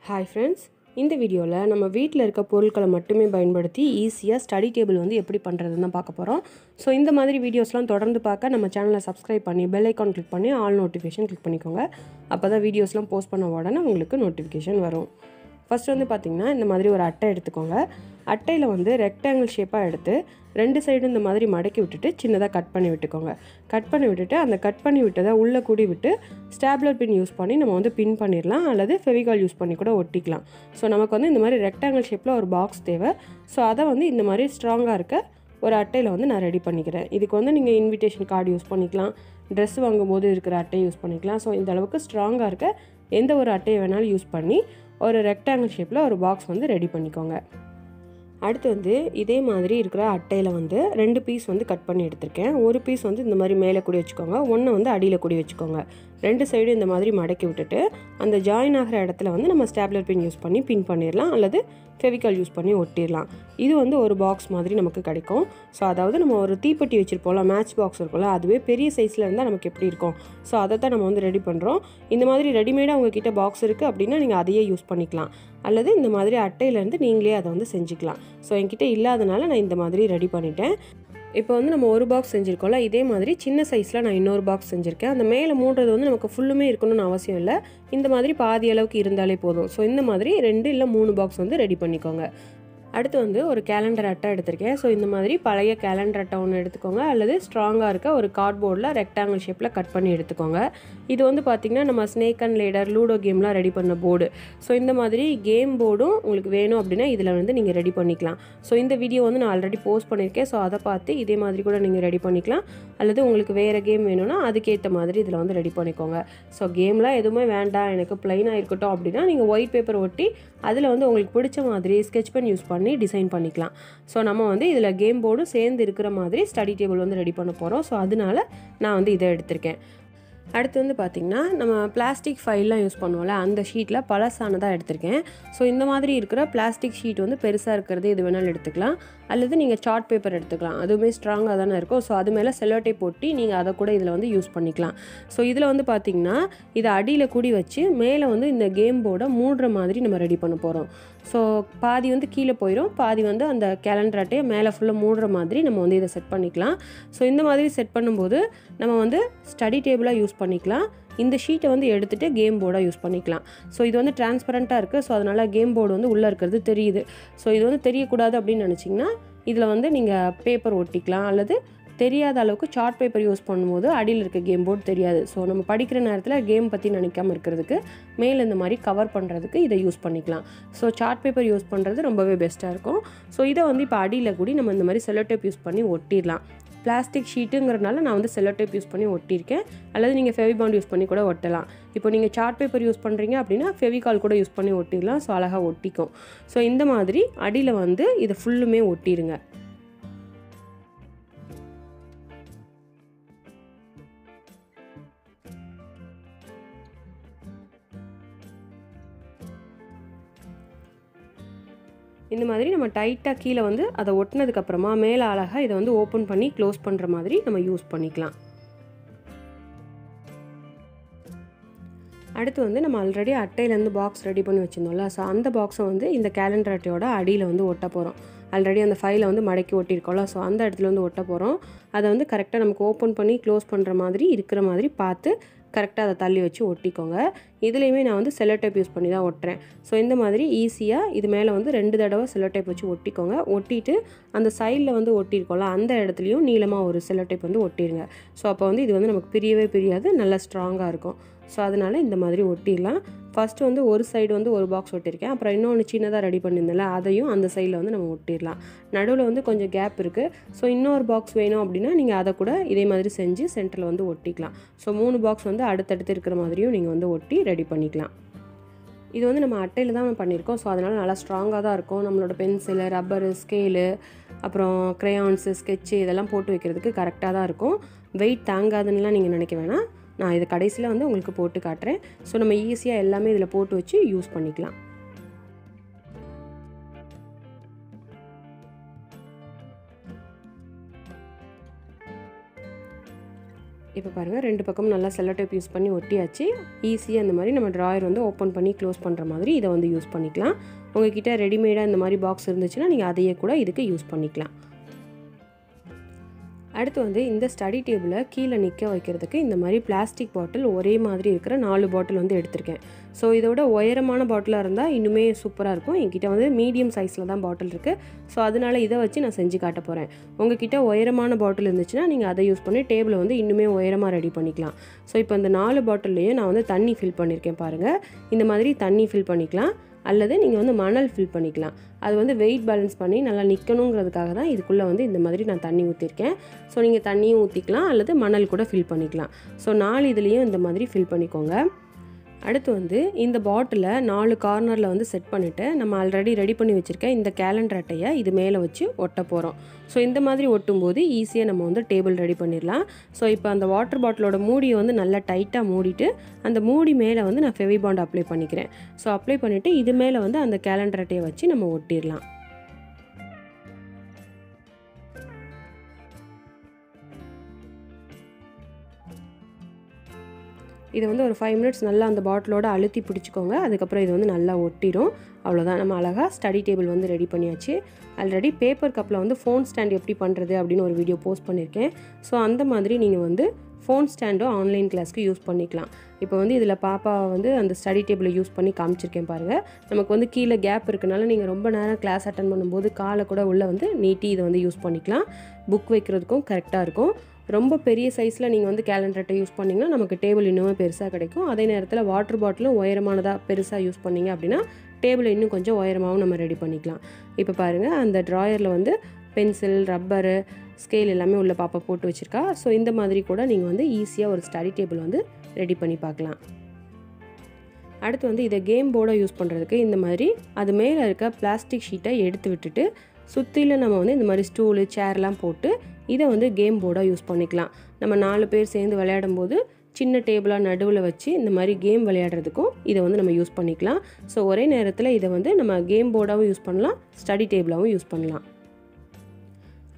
Hi friends, இந்த வீடியோவில் நம்ம வீட்டில் இருக்க பொருட்களை மட்டுமே பயன்படுத்தி ஈஸியாக ஸ்டடி டேபிள் வந்து எப்படி பண்ணுறதுன்னு தான் பார்க்க போகிறோம். ஸோ இந்த மாதிரி வீடியோஸ்லாம் தொடர்ந்து பார்க்க நம்ம சேனலை சப்ஸ்கிரைப் பண்ணி பெல் ஐக்கான் கிளிக் பண்ணி ஆல் நோட்டிஃபிகேஷன் கிளிக் பண்ணிக்கோங்க. அப்போ தான் வீடியோஸ்லாம் போஸ்ட் பண்ண உடனே உங்களுக்கு நோட்டிஃபிகேஷன் வரும். ஃபஸ்ட் வந்து பார்த்திங்கன்னா இந்த மாதிரி ஒரு அட்டை எடுத்துக்கோங்க. அட்டையில் வந்து ரெக்டாங்கிள் ஷேப்பாக எடுத்து ரெண்டு சைடு இந்த மாதிரி மடக்கி விட்டுட்டு சின்னதாக கட் பண்ணி விட்டுக்கோங்க. கட் பண்ணி விட்டுட்டு அந்த கட் பண்ணி விட்டதை உள்ளே கூடி விட்டு ஸ்டாப்லர் பின் யூஸ் பண்ணி நம்ம வந்து பின் பண்ணிடலாம், அல்லது ஃபெவிகால் யூஸ் பண்ணி கூட ஒட்டிக்கலாம். ஸோ நமக்கு வந்து இந்த மாதிரி ரெக்டாங்கிள் ஷேப்பில் ஒரு பாக்ஸ் தேவை. ஸோ அதை வந்து இந்த மாதிரி ஸ்ட்ராங்காக இருக்க ஒரு அட்டையில் வந்து நான் ரெடி பண்ணிக்கிறேன். இதுக்கு வந்து நீங்கள் இன்விடேஷன் கார்டு யூஸ் பண்ணிக்கலாம், ட்ரெஸ் வாங்கும்போது இருக்கிற அட்டையை யூஸ் பண்ணிக்கலாம். ஸோ இந்த அளவுக்கு ஸ்ட்ராங்காக இருக்க எந்த ஒரு அட்டையை வேணாலும் யூஸ் பண்ணி ஒரு ரெக்டாங்கிள் ஷேப்பில் ஒரு பாக்ஸ் வந்து ரெடி பண்ணிக்கோங்க. அடுத்து வந்து இதே மாதிரி இருக்கிற அட்டையில் வந்து 2 பீஸ் வந்து கட் பண்ணி எடுத்திருக்கேன். ஒரு பீஸ் வந்து இந்த மாதிரி மேலே கூடி வச்சுக்கோங்க, ஒன்று வந்து அடியில் கூடி வச்சுக்கோங்க. ரெண்டு சைடும் இந்த மாதிரி மடக்கி விட்டுட்டு அந்த ஜாயின் ஆகிற இடத்துல வந்து நம்ம ஸ்டாப்லர் பின் யூஸ் பண்ணி பின் பண்ணிடலாம், அல்லது ஃபெவிகால் யூஸ் பண்ணி ஒட்டிடலாம். இது வந்து ஒரு பாக்ஸ் மாதிரி நமக்கு கிடைக்கும். ஸோ அதாவது நம்ம ஒரு தீப்பெட்டி வச்சுருப்போம்ல, மேட்ச் பாக்ஸ் இருக்கும்ல, அதுவே பெரிய சைஸில் இருந்தால் நமக்கு எப்படி இருக்கும். ஸோ அதை தான் நம்ம வந்து ரெடி பண்ணுறோம். இந்த மாதிரி ரெடிமேடாக உங்ககிட்ட பாக்ஸ் இருக்குது அப்படின்னா நீங்கள் அதையே யூஸ் பண்ணிக்கலாம், அல்லது இந்த மாதிரி அட்டையிலேருந்து நீங்களே அதை வந்து செஞ்சுக்கலாம். ஸோ என்கிட்ட இல்லாதனால நான் இந்த மாதிரி ரெடி பண்ணிட்டேன். இப்போ வந்து நம்ம ஒரு பாக்ஸ் செஞ்சுருக்கோம்ல, இதே மாதிரி சின்ன சைஸில் நான் இன்னொரு பாக்ஸ் செஞ்சுருக்கேன். அந்த மேலே மூடுறது வந்து நமக்கு ஃபுல்லுமே இருக்கணும்னு அவசியம் இல்லை, இந்த மாதிரி பாதி அளவுக்கு இருந்தாலே போதும். ஸோ இந்த மாதிரி 2 இல்லை 3 பாக்ஸ் வந்து ரெடி பண்ணிக்கோங்க. அடுத்து வந்து ஒரு கேலண்டர் அட்டை எடுத்திருக்கேன். ஸோ இந்த மாதிரி பழைய கேலண்டர் அட்டை ஒன்று எடுத்துக்கோங்க, அல்லது ஸ்ட்ராங்காக இருக்க ஒரு கார்ட்போர்டில் ரெக்டாங்கிள் ஷேப்பில் கட் பண்ணி எடுத்துக்கோங்க. இது வந்து பார்த்திங்கன்னா நம்ம ஸ்னேக் அண்ட் லேடர், லூடோ கேம்லாம் ரெடி பண்ண போர்டு. ஸோ இந்த மாதிரி கேம் போர்டும் உங்களுக்கு வேணும் அப்படின்னா இதில் வந்து நீங்கள் ரெடி பண்ணிக்கலாம். ஸோ இந்த வீடியோ வந்து நான் ஆல்ரெடி போஸ்ட் பண்ணியிருக்கேன். ஸோ அதை பார்த்து இதே மாதிரி கூட நீங்கள் ரெடி பண்ணிக்கலாம், அல்லது உங்களுக்கு வேறு கேம் வேணும்னா அதுக்கேற்ற மாதிரி இதில் வந்து ரெடி பண்ணிக்கோங்க. ஸோ கேம்லாம் எதுவுமே வேண்டாம், எனக்கு ப்ளைனாக இருக்கட்டும் அப்படின்னா நீங்கள் ஒயிட் பேப்பர் ஒட்டி அதில் வந்து உங்களுக்கு பிடிச்ச மாதிரி ஸ்கெட்ச் பென் யூஸ் பண்ணி டிசைன் பண்ணிக்கலாம். ஸோ நம்ம வந்து இதில் கேம் போர்டும் சேர்ந்து இருக்கிற மாதிரி ஸ்டடி டேபிள் வந்து ரெடி பண்ண போகிறோம். ஸோ அதனால நான் வந்து இதை எடுத்திருக்கேன். அடுத்து வந்து பார்த்திங்கன்னா நம்ம பிளாஸ்டிக் ஃபைல்லாம் யூஸ் பண்ணுவோம்ல, அந்த ஷீட்டில் பழசானதாக எடுத்திருக்கேன். ஸோ இந்த மாதிரி இருக்கிற பிளாஸ்டிக் ஷீட் வந்து பெருசாக இருக்கிறது எது வேணாலும் எடுத்துக்கலாம், அல்லது நீங்கள் சார்ட் பேப்பர் எடுத்துக்கலாம், அதுவுமே ஸ்ட்ராங்காக தானே இருக்கும். ஸோ அது மேலே செல்லோ டேப் போட்டி நீங்கள் அதை கூட இதில் வந்து யூஸ் பண்ணிக்கலாம். ஸோ இதில் வந்து பார்த்திங்கன்னா இதை அடியில் கூடி வச்சு மேலே வந்து இந்த கேம் போர்டை மூடுற மாதிரி நம்ம ரெடி பண்ண போகிறோம். ஸோ பாதி வந்து கீழே போயிடும், பாதி வந்து அந்த கேலண்டர் அட்டையை மேலே ஃபுல்லாக மூடுற மாதிரி நம்ம வந்து இதை செட் பண்ணிக்கலாம். ஸோ இந்த மாதிரி செட் பண்ணும்போது நம்ம வந்து ஸ்டடி டேபிளாக யூஸ் பண்ணிக்கலாம். இந்த ஷீட்டை வந்து எடுத்துகிட்டு கேம் போர்டாக யூஸ் பண்ணிக்கலாம். ஸோ இது வந்து டிரான்ஸ்பரண்ட்டாக இருக்குது. ஸோ அதனால் கேம் போர்டு வந்து உள்ளே இருக்கிறது தெரியுது. ஸோ இது வந்து தெரியக்கூடாது அப்படின்னு நினச்சிங்கன்னா இதில் வந்து நீங்கள் பேப்பர் ஒட்டிக்கலாம், அல்லது தெரியாத அளவுக்கு சார்ட் பேப்பர் யூஸ் பண்ணும்போது அடியில் இருக்க கேம் போர்டு தெரியாது. ஸோ நம்ம படிக்கிற நேரத்தில் கேம் பற்றி நினைக்காமல் இருக்கிறதுக்கு மேலே இந்த மாதிரி கவர் பண்ணுறதுக்கு இதை யூஸ் பண்ணிக்கலாம். ஸோ சார்ட் பேப்பர் யூஸ் பண்ணுறது ரொம்பவே பெஸ்ட்டாக இருக்கும். ஸோ இதை வந்து இப்போ அடியில் கூடி நம்ம இந்த மாதிரி செல்லோ டேப் யூஸ் பண்ணி ஒட்டிடலாம். பிளாஸ்டிக் ஷீட்டுங்கிறதுனால நான் வந்து செல்லோ டேப் யூஸ் பண்ணி ஒட்டியிருக்கேன், அல்லது நீங்கள் ஃபெவிபாண்ட் யூஸ் பண்ணி கூட ஒட்டலாம். இப்போ நீங்கள் சார்ட் பேப்பர் யூஸ் பண்ணுறீங்க அப்படின்னா ஃபெவிகால் கூட யூஸ் பண்ணி ஒட்டிடலாம். ஸோ அழகாக ஒட்டிக்கும். ஸோ இந்த மாதிரி அடியில் வந்து இதை ஃபுல்லுமே ஒட்டிடுங்க. இந்த மாதிரி நம்ம டைட்டாக கீழே வந்து அதை ஒட்டினதுக்கப்புறமா மேலே அழகாக இதை வந்து ஓப்பன் பண்ணி க்ளோஸ் பண்ணுற மாதிரி நம்ம யூஸ் பண்ணிக்கலாம். அடுத்து வந்து நம்ம ஆல்ரெடி அட்டையிலேருந்து பாக்ஸ் ரெடி பண்ணி வச்சுருந்தோம்ல, ஸோ அந்த பாக்ஸை வந்து இந்த கேலண்டர் அட்டையோட அடியில் வந்து ஒட்ட போகிறோம். ஆல்ரெடி அந்த ஃபைலை வந்து மடக்கி ஒட்டியிருக்கோம்ல, ஸோ அந்த இடத்துல வந்து ஒட்ட போகிறோம். அதை வந்து கரெக்டாக நமக்கு ஓப்பன் பண்ணி க்ளோஸ் பண்ணுற மாதிரி இருக்கிற மாதிரி பார்த்து கரெக்டாக அதை தள்ளி வச்சு ஒட்டிக்கோங்க. இதுலேயுமே நான் வந்து செல்லோ டேப் யூஸ் பண்ணி தான் ஒட்டுறேன். ஸோ இந்த மாதிரி ஈஸியாக இது மேலே வந்து 2 தடவை செல்லோ டேப் வச்சு ஒட்டிக்கோங்க. ஒட்டிட்டு அந்த சைடில் வந்து ஒட்டியிருக்கோம்ல, அந்த இடத்துலையும் நீளமாக ஒரு செல்லோ டேப் வந்து ஒட்டிடுங்க. ஸோ அப்போ வந்து இது வந்து நமக்கு பிரியவே பிரியாது, நல்லா ஸ்ட்ராங்காக இருக்கும். ஸோ அதனால் இந்த மாதிரி ஒட்டிடலாம். ஃபஸ்ட்டு வந்து ஒரு சைடு வந்து ஒரு பாக்ஸ் ஒட்டியிருக்கேன், அப்புறம் இன்னொன்று சின்னதாக ரெடி பண்ணியிருந்தேன்ல அதையும் அந்த சைடில் வந்து நம்ம ஒட்டிடலாம். நடுவில் வந்து கொஞ்சம் கேப் இருக்குது. ஸோ இன்னொரு பாக்ஸ் வேணும் அப்படின்னா நீங்கள் அதை கூட இதே மாதிரி செஞ்சு சென்டரில் வந்து ஒட்டிக்கலாம். ஸோ 3 பாக்ஸ் வந்து அடுத்தடுத்து இருக்கிற மாதிரியும் நீங்கள் வந்து ஒட்டி ரெடி பண்ணிக்கலாம். இது வந்து நம்ம அட்டையில் தான் பண்ணியிருக்கோம். ஸோ அதனால் நல்லா ஸ்ட்ராங்காக தான் இருக்கும். நம்மளோட பென்சிலு, ரப்பரு, ஸ்கேலு, அப்புறம் க்ரையான்ஸு, ஸ்கெட்சு இதெல்லாம் போட்டு வைக்கிறதுக்கு கரெக்டாக தான் இருக்கும். வெயிட் தாங்காதுன்னெலாம் நீங்கள் நினைக்க வேணாம். நான் இதை கடைசியில் வந்து உங்களுக்கு போட்டு காட்டுறேன். ஸோ நம்ம ஈஸியாக எல்லாமே இதில் போட்டு வச்சு யூஸ் பண்ணிக்கலாம். இப்போ பாருங்கள் 2 பக்கமும் நல்லா செல்லோ டேப் யூஸ் பண்ணி ஒட்டியாச்சு. ஈஸியாக இந்த மாதிரி நம்ம ட்ராயர் வந்து ஓப்பன் பண்ணி க்ளோஸ் பண்ணுற மாதிரி இதை வந்து யூஸ் பண்ணிக்கலாம். உங்கள்கிட்ட ரெடிமேடாக இந்த மாதிரி பாக்ஸ் இருந்துச்சுன்னா நீங்கள் அதையே கூட இதுக்கு யூஸ் பண்ணிக்கலாம். அடுத்து வந்து இந்த ஸ்டடி டேபிளை கீழே நிற்க வைக்கிறதுக்கு இந்த மாதிரி பிளாஸ்டிக் பாட்டில் ஒரே மாதிரி இருக்கிற 4 பாட்டில் வந்து எடுத்திருக்கேன். ஸோ இதோட உயரமான பாட்டிலாக இருந்தால் இன்னுமே சூப்பராக இருக்கும். என்கிட்ட வந்து மீடியம் சைஸில் தான் பாட்டில் இருக்குது. ஸோ அதனால் இதை வச்சு நான் செஞ்சு காட்ட போகிறேன். உங்ககிட்ட உயரமான பாட்டில் இருந்துச்சுன்னா நீங்கள் அதை யூஸ் பண்ணி டேபிளை வந்து இன்னுமே உயரமாக ரெடி பண்ணிக்கலாம். ஸோ இப்போ இந்த 4 பாட்டில்லையும் நான் வந்து தண்ணி ஃபில் பண்ணியிருக்கேன் பாருங்கள். இந்த மாதிரி தண்ணி ஃபில் பண்ணிக்கலாம், அல்லது நீங்கள் வந்து மணல் ஃபில் பண்ணிக்கலாம். அது வந்து வெயிட் பேலன்ஸ் பண்ணி நல்லா நிற்கணுங்கிறதுக்காக தான் இதுக்குள்ளே வந்து இந்த மாதிரி நான் தண்ணி ஊற்றிருக்கேன். ஸோ நீங்கள் தண்ணியும் ஊற்றிக்கலாம், அல்லது மணல் கூட ஃபில் பண்ணிக்கலாம். ஸோ 4 இதுலேயும் இந்த மாதிரி ஃபில் பண்ணிக்கோங்க. அடுத்து வந்து இந்த பாட்டிலை 4 கார்னரில் வந்து செட் பண்ணிவிட்டு நம்ம ஆல்ரெடி ரெடி பண்ணி வச்சுருக்க இந்த கேலண்டர் அட்டையை இது மேலே வச்சு ஒட்ட போகிறோம். ஸோ இந்த மாதிரி ஒட்டும்போது ஈஸியாக நம்ம வந்து டேபிள் ரெடி பண்ணிடலாம். ஸோ இப்போ அந்த வாட்டர் பாட்டிலோட மூடியை வந்து நல்லா டைட்டாக மூடிட்டு அந்த மூடி மேலே வந்து நான் ஃபெவிபாண்ட் அப்ளை பண்ணிக்கிறேன். ஸோ அப்ளை பண்ணிவிட்டு இது மேலே வந்து அந்த கேலண்டர் அட்டையை வச்சு நம்ம ஒட்டிடலாம். இதை வந்து ஒரு 5 மினிட்ஸ் நல்லா அந்த பாட்டிலோட அழுத்தி பிடிச்சிக்கோங்க. அதுக்கப்புறம் இது வந்து நல்லா ஒட்டிடும். அவ்வளோதான், நம்ம அழகாக ஸ்டடி டேபிள் வந்து ரெடி பண்ணியாச்சு. ஆல்ரெடி பேப்பர் கப்பில் வந்து ஃபோன் ஸ்டாண்ட் எப்படி பண்ணுறது அப்படின்னு ஒரு வீடியோ போஸ்ட் பண்ணியிருக்கேன். ஸோ அந்த மாதிரி நீங்கள் வந்து ஃபோன் ஸ்டாண்டும் ஆன்லைன் கிளாஸ்க்கு யூஸ் பண்ணிக்கலாம். இப்போ வந்து இதில் பாப்பா வந்து அந்த ஸ்டடி டேபிளை யூஸ் பண்ணி காமிச்சிருக்கேன் பாருங்கள். நமக்கு வந்து கீழே கேப் இருக்கனால நீங்கள் ரொம்ப நேரம் கிளாஸ் அட்டன் பண்ணும்போது காலை கூட உள்ளே வந்து நீட்டி இதை வந்து யூஸ் பண்ணிக்கலாம். புக் வைக்கிறதுக்கும் கரெக்டாக இருக்கும். ரொம்ப பெரிய சைஸில் நீங்கள் வந்து கேலண்டர் அட்டை யூஸ் பண்ணிங்கன்னா நமக்கு டேபிள் இன்னுமே பெருசாக கிடைக்கும். அதே நேரத்தில் வாட்டர் பாட்டிலும் உயரமானதாக பெருசாக யூஸ் பண்ணிங்க அப்படின்னா டேபிளை இன்னும் கொஞ்சம் உயரமாகவும் நம்ம ரெடி பண்ணிக்கலாம். இப்போ பாருங்கள், அந்த ட்ராயரில் வந்து பென்சில், ரப்பரு, ஸ்கேல் எல்லாமே உள்ள பாப்பா போட்டு வச்சுருக்கா. ஸோ இந்த மாதிரி கூட நீங்கள் வந்து ஈஸியாக ஒரு ஸ்டடி டேபிள் வந்து ரெடி பண்ணி பார்க்கலாம். அடுத்து வந்து இதை கேம் போர்டாக யூஸ் பண்ணுறதுக்கு இந்த மாதிரி அது மேலே இருக்க பிளாஸ்டிக் ஷீட்டை எடுத்து விட்டுட்டு சுற்றிலும் நம்ம வந்து இந்த மாதிரி ஸ்டூலு, சேர்லாம் போட்டு இதை வந்து கேம் போர்டாக யூஸ் பண்ணிக்கலாம். நம்ம 4 பேர் சேர்ந்து விளையாடும் போது சின்ன டேபிளாக நடுவில் வச்சு இந்த மாதிரி கேம் விளையாடுறதுக்கும் இதை வந்து நம்ம யூஸ் பண்ணிக்கலாம். ஸோ ஒரே நேரத்தில் இதை வந்து நம்ம கேம் போர்டாகவும் யூஸ் பண்ணலாம், ஸ்டடி டேபிளாகவும் யூஸ் பண்ணலாம்.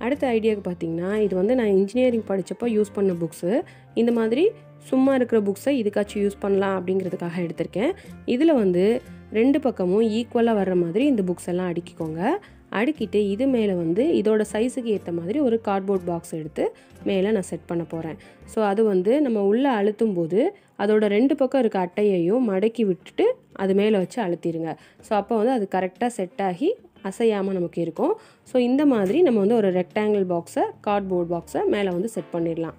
அடுத்த ஐடியாவுக்கு பார்த்திங்கன்னா, இது வந்து நான் இன்ஜினியரிங் படித்தப்போ யூஸ் பண்ண புக்ஸு. இந்த மாதிரி சும்மா இருக்கிற புக்ஸை இதுக்காச்சும் யூஸ் பண்ணலாம் அப்படிங்கிறதுக்காக எடுத்திருக்கேன். இதில் வந்து 2 பக்கமும் ஈக்குவலாக வர்ற மாதிரி இந்த புக்ஸ் எல்லாம் அடுக்கிக்கோங்க. அடுக்கிட்டு இது மேலே வந்து இதோட சைஸுக்கு ஏற்ற மாதிரி ஒரு கார்ட்போர்ட் பாக்ஸ் எடுத்து மேலே நான் செட் பண்ண போகிறேன். ஸோ அது வந்து நம்ம உள்ளே அழுத்தும் போது அதோட 2 பக்கம் இருக்க அட்டையையும் மடக்கி விட்டுட்டு அது மேலே வச்சு அழுத்திடுங்க. ஸோ அப்போ வந்து அது கரெக்டாக செட் ஆகி அசையாமல் நமக்கு இருக்கும். ஸோ இந்த மாதிரி நம்ம வந்து ஒரு ரெக்டாங்கிள் பாக்ஸை, கார்ட்போர்ட் பாக்ஸை மேலே வந்து செட் பண்ணிடலாம்.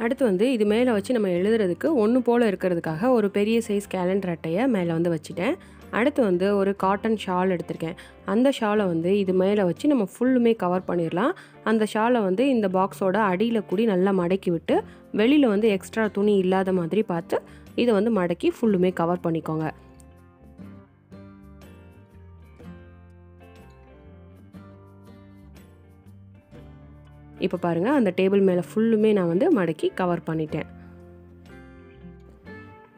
அடுத்து வந்து இது மேலே வச்சு நம்ம எழுதுறதுக்கு ஒன்று போல் இருக்கிறதுக்காக ஒரு பெரிய சைஸ் கேலண்டர் அட்டையை மேலே வந்து வச்சுட்டேன். அடுத்து வந்து ஒரு காட்டன் ஷால் எடுத்திருக்கேன். அந்த ஷாலை வந்து இது மேலே வச்சு நம்ம ஃபுல்லுமே கவர் பண்ணிடலாம். அந்த ஷாலை வந்து இந்த பாக்ஸோட அடியில் கூடி நல்லா மடக்கி விட்டு வெளியில் வந்து எக்ஸ்ட்ரா துணி இல்லாத மாதிரி பார்த்து இதை வந்து மடக்கி ஃபுல்லுமே கவர் பண்ணிக்கோங்க. இப்போ பாருங்கள், அந்த டேபிள் மேலே ஃபுல்லுமே நான் வந்து மடக்கி கவர் பண்ணிட்டேன்.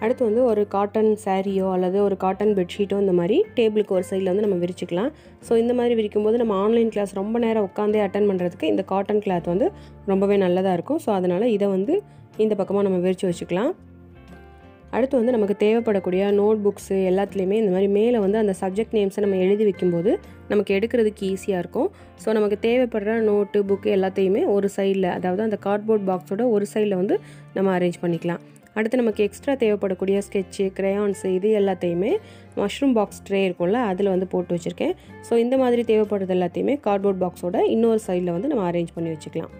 அடுத்து வந்து ஒரு காட்டன் சாரியோ அல்லது ஒரு காட்டன் பெட்ஷீட்டோ இந்த மாதிரி டேபிளுக்கு ஒரு சைடில் வந்து நம்ம விரிச்சிக்கலாம். ஸோ இந்த மாதிரி விரிக்கும்போது நம்ம ஆன்லைன் கிளாஸ் ரொம்ப நேரம் உட்காந்தே அட்டன் பண்ணுறதுக்கு இந்த காட்டன் கிளாத் வந்து ரொம்பவே நல்லதாக இருக்கும். ஸோ அதனால் இதை வந்து இந்த பக்கமாக நம்ம விரித்து வச்சுக்கலாம். அடுத்து வந்து நமக்கு தேவைப்படக்கூடிய நோட் புக்ஸு எல்லாத்துலேயுமே இந்த மாதிரி மேலே வந்து அந்த சப்ஜெக்ட் நேம்ஸை நம்ம எழுதி வைக்கும்போது நமக்கு எடுக்கிறதுக்கு ஈஸியாக இருக்கும். ஸோ நமக்கு தேவைப்படுற நோட்டு, புக்கு எல்லாத்தையுமே ஒரு சைடில், அதாவது அந்த கார்ட்போர்ட் பாக்ஸோட ஒரு சைடில் வந்து நம்ம அரேஞ்ச் பண்ணிக்கலாம். அடுத்து நமக்கு எக்ஸ்ட்ரா தேவைப்படக்கூடிய ஸ்கெட்சு, கிரையான்ஸு இது எல்லாத்தையுமே மஷ்ரூம் பாக்ஸ் ட்ரே இருக்கும்ல, அதில் வந்து போட்டு வச்சுருக்கேன். ஸோ இந்த மாதிரி தேவைப்படுறது எல்லாத்தையுமே கார்ட்போர்ட் பாக்ஸோட இன்னொரு சைடில் வந்து நம்ம அரேஞ்ச் பண்ணி வச்சுக்கலாம்.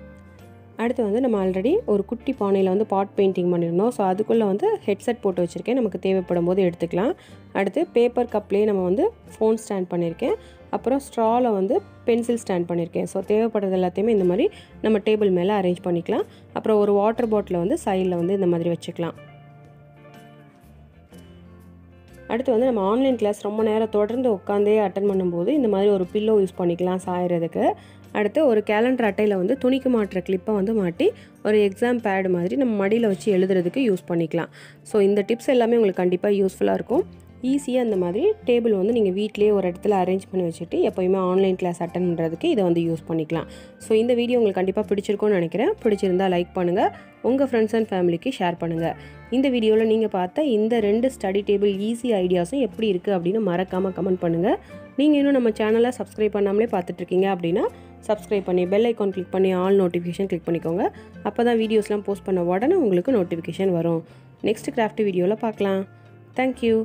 அடுத்து வந்து நம்ம ஆல்ரெடி ஒரு குட்டி பானையில் வந்து பாட் பெயிண்டிங் பண்ணியிருந்தோம். ஸோ அதுக்குள்ளே வந்து ஹெட்செட் போட்டு வச்சுருக்கேன், நமக்கு தேவைப்படும் போது எடுத்துக்கலாம். அடுத்து பேப்பர் கப்லேயே நம்ம வந்து ஃபோன் ஸ்டாண்ட் பண்ணியிருக்கேன். அப்புறம் ஸ்ட்ராவில் வந்து பென்சில் ஸ்டாண்ட் பண்ணியிருக்கேன். ஸோ தேவைப்படுறது எல்லாத்தையுமே இந்த மாதிரி நம்ம டேபிள் மேலே அரேஞ்ச் பண்ணிக்கலாம். அப்புறம் ஒரு வாட்டர் பாட்டிலை வந்து சைடில் வந்து இந்த மாதிரி வச்சுக்கலாம். அடுத்து வந்து நம்ம ஆன்லைன் கிளாஸ் ரொம்ப நேரம் தொடர்ந்து உட்காந்தே அட்டன் பண்ணும்போது இந்த மாதிரி ஒரு பில்லோ யூஸ் பண்ணிக்கலாம் சாயறதுக்கு. அடுத்து ஒரு கேலண்டர் அட்டையில் வந்து துணிக்கு மாட்டுற கிளிப்பை வந்து மாட்டி ஒரு எக்ஸாம் பேடு மாதிரி நம்ம மடியில் வச்சு எழுதுறதுக்கு யூஸ் பண்ணிக்கலாம். ஸோ இந்த டிப்ஸ் எல்லாமே உங்களுக்கு கண்டிப்பாக யூஸ்ஃபுல்லாக இருக்கும். ஈஸியாக இந்த மாதிரி டேபிள் வந்து நீங்கள் வீட்டிலேயே ஒரு இடத்துல அரேஞ்ச் பண்ணி வச்சுட்டு எப்போயுமே ஆன்லைன் கிளாஸ் அட்டன் பண்ணுறதுக்கு இதை வந்து யூஸ் பண்ணிக்கலாம். ஸோ இந்த வீடியோ உங்களுக்கு கண்டிப்பாக பிடிச்சிருக்கும்னு நினைக்கிறேன். பிடிச்சிருந்தால் லைக் பண்ணுங்கள். உங்கள் ஃப்ரெண்ட்ஸ் அண்ட் ஃபேமிலிக்கு ஷேர் பண்ணுங்கள். இந்த வீடியோவில் நீங்கள் பார்த்த இந்த 2 ஸ்டடி டேபிள் ஈஸி ஐடியாஸும் எப்படி இருக்குது அப்படின்னு மறக்காமல் கமெண்ட் பண்ணுங்கள். நீங்கள் இன்னும் நம்ம சேனலை சப்ஸ்கிரைப் பண்ணாமலே பார்த்துட்ருக்கீங்க அப்படின்னா சப்ஸ்கிரைப் பண்ணி பெல் ஐக்கான் கிளிக் பண்ணி ஆல் நோட்டிஃபிகேஷன் கிளிக் பண்ணிக்கோங்க. அப்போ தான் வீடியோஸ்லாம் போஸ்ட் பண்ண உடனே உங்களுக்கு நோட்டிஃபிகேஷன் வரும். நெக்ஸ்ட் கிராஃப்ட் வீடியோவில் பார்க்கலாம். தேங்க்யூ.